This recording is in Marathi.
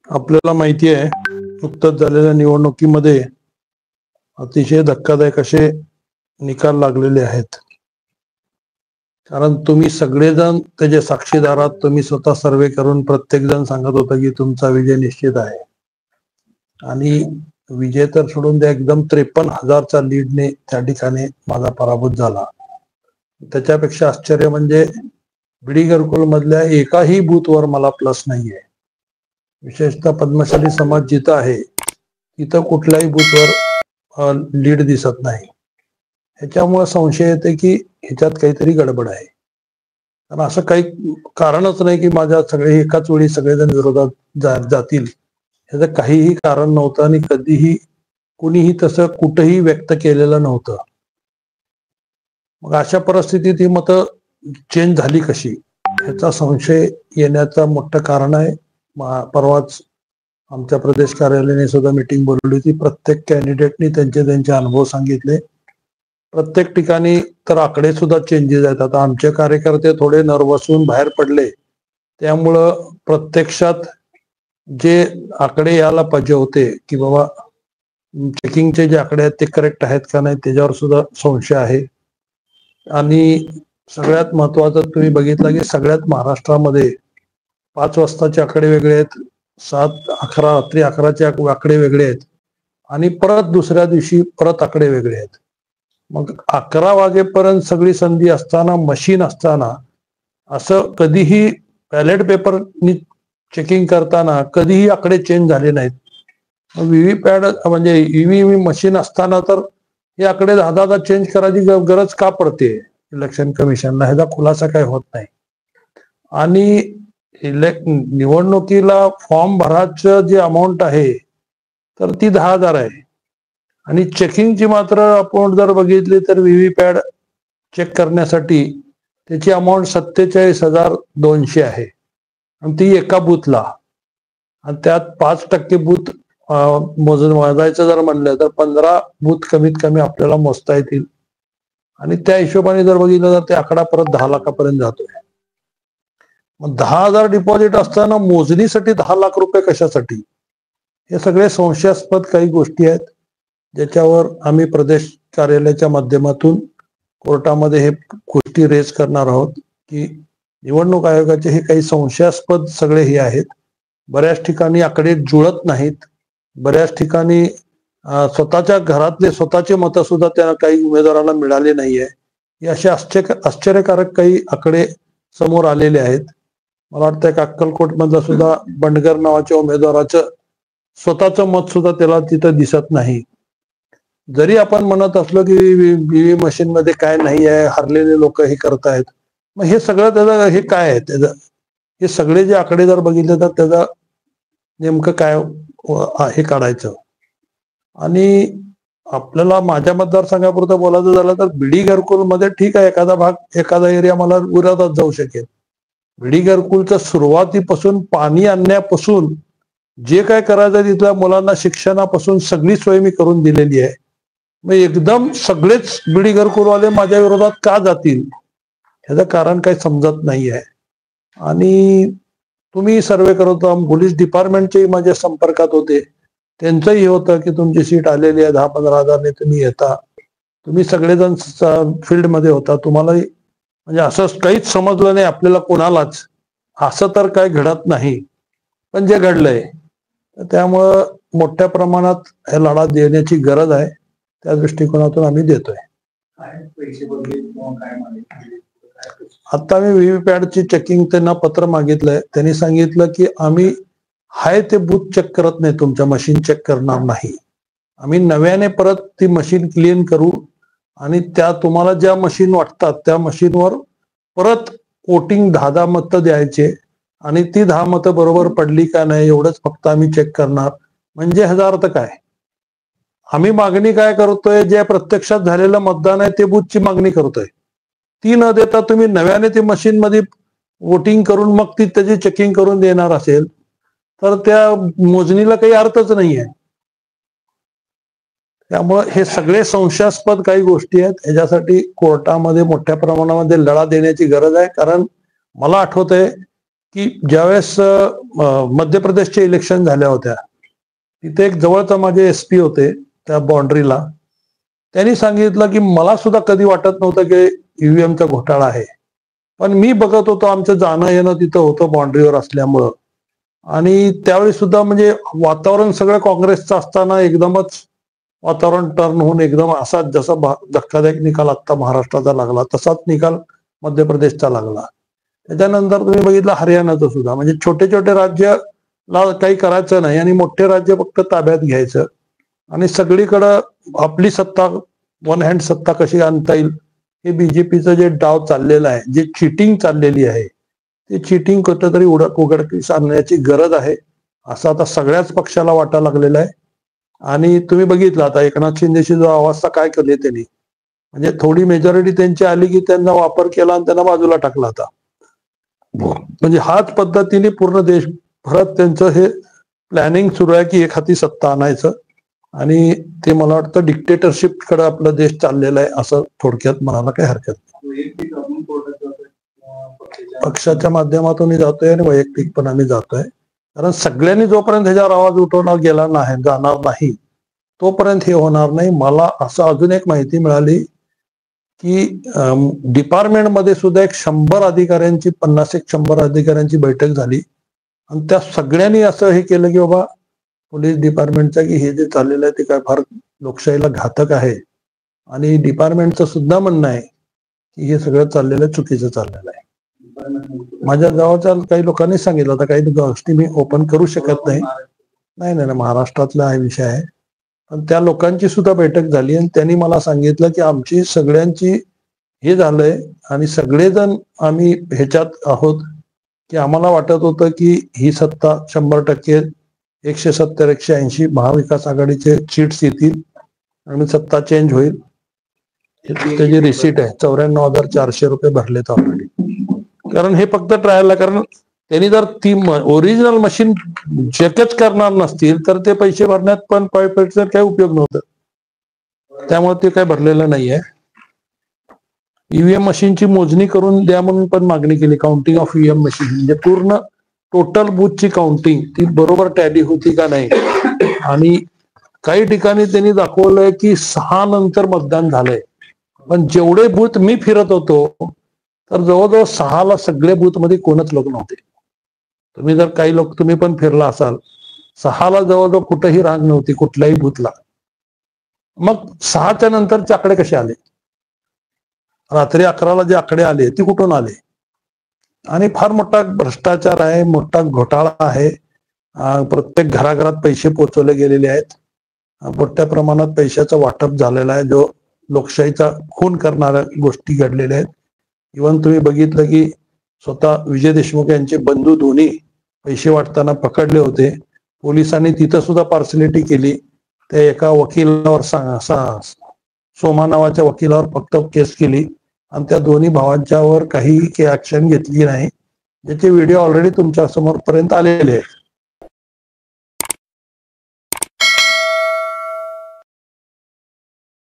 आपल्याला माहिती आहे, नुकत्याच झालेल्या निवडणुकीमध्ये अतिशय धक्कादायक असे निकाल लागलेले आहेत. कारण तुम्ही सगळेजण त्याचे साक्षीदार आहात. तुम्ही स्वतः सर्वे करून प्रत्येक जण सांगत होता की तुमचा विजय निश्चित आहे. आणि विजय तर सोडून द्या, एकदम 53,000च्या लीडने त्या ठिकाणी माझा पराभूत झाला. त्याच्यापेक्षा आश्चर्य म्हणजे बीडी घरकुल मधल्या एकाही बूथवर मला प्लस नाहीये. विशेषतः पद्मशाली समाज जिथं आहे तिथं कुठल्याही बूथवर लीड दिसत नाही. ह्याच्यामुळे संशय येते की ह्याच्यात काहीतरी गडबड आहे. कारण असं काही कारणच नाही की माझ्या सगळे एकाच वेळी सगळेजण विरोधात जातील. ह्याचं काहीही कारण नव्हतं आणि कधीही कुणीही तसं कुठेही व्यक्त केलेलं नव्हतं. मग अशा परिस्थितीत ही मतं चेंज झाली कशी, ह्याचा संशय येण्याचं मोठं कारण आहे. परवाच आमच्या प्रदेश कार्यालयाने सुद्धा मीटिंग बोलवली होती. प्रत्येक कॅन्डिडेटनी त्यांचे अनुभव सांगितले. प्रत्येक ठिकाणी तर आकडे सुद्धा चेंजेस आहेत. आता आमचे कार्यकर्ते थोडे नर्वस होऊन बाहेर पडले, त्यामुळं प्रत्यक्षात जे आकडे यायला पाहिजे होते की बाबा चेकिंगचे जे आकडे आहेत ते करेक्ट आहेत का नाही, त्याच्यावर सुद्धा संशय आहे. आणि सगळ्यात महत्वाचं तुम्ही बघितलं की सगळ्यात महाराष्ट्रामध्ये 5 वाजताचे आकडे वेगळे आहेत, 7-11 रात्री 11चे आकडे वेगळे आहेत आणि परत दुसऱ्या दिवशी परत आकडे वेगळे आहेत. मग 11 वाजेपर्यंत सगळी संधी असताना, मशीन असताना, असं कधीही बॅलेट पेपरनी चेकिंग करताना कधीही आकडे चेंज झाले नाहीत. व्हीव्हीपॅट म्हणजे ईव्हीएम मशीन असताना तर हे आकडे 10 चेंज करायची गरज का पडते इलेक्शन कमिशनला, ह्याचा खुलासा काय होत नाही. आणि निवडणुकीला फॉर्म भरायचं जे अमाऊंट आहे तर ती 10,000 आहे आणि चेकिंगची मात्र आपण जर बघितली तर व्हीव्हीपॅट चेक करण्यासाठी त्याची अमाऊंट 47,200 आहे आणि ती एका बूथला. आणि त्यात 5% बूथ मोजायचं जर म्हणलं तर 15 बूथ कमीत कमी आपल्याला मोजता येतील. आणि त्या हिशोबाने जर बघितलं तर ते आकडा परत 10 लाखापर्यंत जातोय. मग 10,000 डिपॉझिट असताना मोजणीसाठी 10 लाख रुपये कशासाठी, हे सगळे संशयास्पद काही गोष्टी आहेत, ज्याच्यावर आम्ही प्रदेश कार्यालयाच्या माध्यमातून कोर्टामध्ये हे गोष्टी रेज करणार आहोत की निवडणूक आयोगाचे हे काही संशयास्पद सगळे हे आहेत. बऱ्याच ठिकाणी आकडे जुळत नाहीत. बऱ्याच ठिकाणी स्वतःच्या घरातले स्वतःचे मतं सुद्धा त्यांना काही उमेदवारांना मिळाले नाहीये. हे असे आश्चर्यकारक काही आकडे समोर आलेले आहेत. मला वाटतं की अक्कलकोट मधलं सुद्धा बंडगर नावाच्या उमेदवाराचं स्वतःचं मत सुद्धा त्याला तिथं दिसत नाही. जरी आपण म्हणत असलो की ईव्हीएम मशीन मध्ये काय नाही आहे, हरलेले लोक हे करतायत, मग हे सगळं त्याचं हे काय आहे, त्याचं हे सगळे जे आकडे जर बघितले तर त्याचं नेमकं काय हे काढायचं. आणि आपल्याला माझ्या मतदारसंघापुरतं बोलायचं झालं तर बीडी घरकुल मध्ये ठीक आहे, एखादा भाग एखादा एरिया मला विरोधात जाऊ शकेल. बीडी घरकुलच्या सुरुवातीपासून पाणी आणण्यापासून जे काय करायचं तिथल्या मुलांना शिक्षणापासून सगळी सोय मी करून दिलेली आहे. मग एकदम सगळेच बीडी घरकुलवाले माझ्या विरोधात का जातील, ह्याचं कारण काही समजत नाही आहे. आणि तुम्ही सर्वे करत होता, पोलीस डिपार्टमेंटचे माझ्या संपर्कात होते, त्यांचंही होतं की तुमची सीट आलेली आहे, 10-15 हजारने तुम्ही येता, तुम्ही सगळेजण फील्डमध्ये होता, तुम्हालाही म्हणजे असं काहीच समजलं नाही आपल्याला कोणालाच. असं तर काय घडत नाही, पण जे घडलंय त्यामुळं मोठ्या प्रमाणात हे लढा देण्याची गरज आहे. त्या दृष्टिकोनातून आम्ही देतोय. आता मी व्हीव्हीपॅटची चेकिंग त्यांना पत्र मागितलंय. त्यांनी सांगितलं की आम्ही हाय ते बूथ चेक करत नाही, तुमच्या मशीन चेक करणार नाही. आम्ही नव्याने परत ती मशीन क्लीन करू आणि त्या तुम्हाला ज्या मशीन वाटतात त्या मशीनवर परत वोटिंग 10 मतं द्यायचे आणि ती 10 मतं बरोबर पडली का नाही एवढंच फक्त आम्ही चेक करणार. म्हणजे ह्याचा अर्थ काय, आम्ही मागणी काय करतोय, जे प्रत्यक्षात झालेलं मतदान आहे ते बूथची मागणी करतोय. ती न देता तुम्ही नव्याने ती मशीन मध्ये वोटिंग करून मग ती त्याची चेकिंग करून देणार असेल तर त्या मोजणीला काही अर्थच नाहीये. त्यामुळे हे सगळे संशयास्पद काही गोष्टी आहेत. ह्याच्यासाठी कोर्टामध्ये मोठ्या प्रमाणामध्ये लढा देण्याची गरज आहे. कारण मला आठवतंय की ज्यावेळेस मध्य प्रदेशचे इलेक्शन झाल्या होत्या, तिथे एक जवळचा माझे SP होते त्या बाउंड्रीला. त्यांनी सांगितलं की मला सुद्धा कधी वाटत नव्हतं की ईव्हीएमचा घोटाळा आहे, पण मी बघत होतो, आमचं जाणं येणं तिथं होतं बाउंड्रीवर असल्यामुळं. आणि त्यावेळी सुद्धा म्हणजे वातावरण सगळं काँग्रेसचं असताना एकदमच वातावरण टर्न होऊन एकदम असा जसा धक्कादायक निकाल आता महाराष्ट्राचा लागला तसाच निकाल मध्य प्रदेशचा लागला. त्याच्यानंतर तुम्ही बघितलं हरियाणाचं सुद्धा, म्हणजे छोटे छोटे राज्याला काही करायचं नाही आणि मोठे राज्य फक्त ताब्यात घ्यायचं आणि सगळीकडं आपली सत्ता, वन हँड सत्ता कशी आणता येईल हे बीजेपीचं जे डाव चाललेलं आहे, जे चिटिंग चाललेली आहे, ते चिटिंग कुठंतरी उघडकीस आणण्याची गरज आहे असं आता सगळ्याच पक्षाला वाटायला लागलेलं आहे. आणि तुम्ही बघितलं आता एकनाथ शिंदेची जो अवस्था काय केली त्यांनी, म्हणजे थोडी मेजॉरिटी त्यांची आली की त्यांना वापर केला आणि त्यांना बाजूला टाकला होता. म्हणजे हाच पद्धतीने पूर्ण देशभरात त्यांचं हे प्लॅनिंग सुरू आहे की एक हाती सत्ता आणायचं आणि ते मला वाटतं डिक्टेटरशिप कडे आपला देश चाललेला आहे असं थोडक्यात म्हणायला काही हरकत नाही. पक्षाच्या माध्यमातून जातोय आणि वैयक्तिक पण आम्ही जातोय, कारण सगळ्यांनी जोपर्यंत ह्याच्यावर आवाज उठवला गेला नाही, जाणार नाही, तोपर्यंत हे होणार नाही. मला असं अजून एक माहिती मिळाली की डिपार्टमेंटमध्ये सुद्धा एक 100 अधिकाऱ्यांची 50-100 अधिकाऱ्यांची बैठक झाली आणि त्या सगळ्यांनी असं हे केलं की बाबा पोलीस डिपार्टमेंटचा की हे जे चाललेलं आहे ते काय फार लोकशाहीला घातक आहे आणि डिपार्टमेंटचं सुद्धा म्हणणं आहे की हे सगळं चाललेलं चुकीचं चाललेलं आहे. माझ्या गावाच्या काही लोकांनी सांगितलं, आता काही गोष्टी मी ओपन करू शकत नाही, नाही महाराष्ट्रातला हा विषय आहे. पण त्या लोकांची सुद्धा बैठक झाली आणि त्यांनी मला सांगितलं की आमची सगळ्यांची हे झालंय आणि सगळेजण आम्ही ह्याच्यात आहोत की आम्हाला वाटत होतं की ही सत्ता 100% 170-180 महाविकास आघाडीचे सीट्स येतील आणि सत्ता चेंज होईल. त्याची रिसीट आहे, 94,400 रुपये भरलेत ऑलरेडी. कारण हे फक्त ट्रायलला, कारण त्यांनी जर ती ओरिजिनल मशीन चेकच करणार नसतील तर ते पैसे भरण्यात पण काही उपयोग नव्हतं, त्यामुळे ते काय भरलेलं नाहीये. ईव्हीएम मशीनची मोजणी करून द्या म्हणून पण मागणी केली, काउंटिंग ऑफ ईव्हीएम मशीन, म्हणजे पूर्ण टोटल बूथची काउंटिंग ती बरोबर टॅली होती का नाही. आणि काही ठिकाणी त्यांनी दाखवलंय की 6 नंतर मतदान झालंय, पण जेवढे बूथ मी फिरत होतो तर जवळजवळ 6ला सगळे बूथ मध्ये कोणच लोक नव्हते. तुम्ही जर काही लोक तुम्ही पण फिरला असाल, 6ला जवळजवळ कुठेही रांग नव्हती कुठल्याही बूथला. मग 6च्या नंतरचे आकडे कसे आले, रात्री 11ला जे आकडे आले ते कुठून आले. आणि फार मोठा भ्रष्टाचार आहे, मोठा घोटाळा आहे. प्रत्येक घराघरात पैसे पोचवले गेलेले आहेत, मोठ्या प्रमाणात पैशाचं वाटप झालेलं आहे, जो लोकशाहीचा खून करणाऱ्या गोष्टी घडलेल्या आहेत. इव्हन तुम्ही बघितलं की स्वतः विजय देशमुख यांचे बंधू दोन्ही पैसे वाटताना पकडले होते. पोलिसांनी तिथं सुद्धा पार्सलिटी केली. त्या एका वकिलावर सोमा नावाच्या वकिलावर फक्त केस केली आणि त्या दोन्ही भावांच्यावर काही ऍक्शन घेतली नाही, ज्याचे व्हिडिओ ऑलरेडी तुमच्या समोर पर्यंत आलेले आहेत.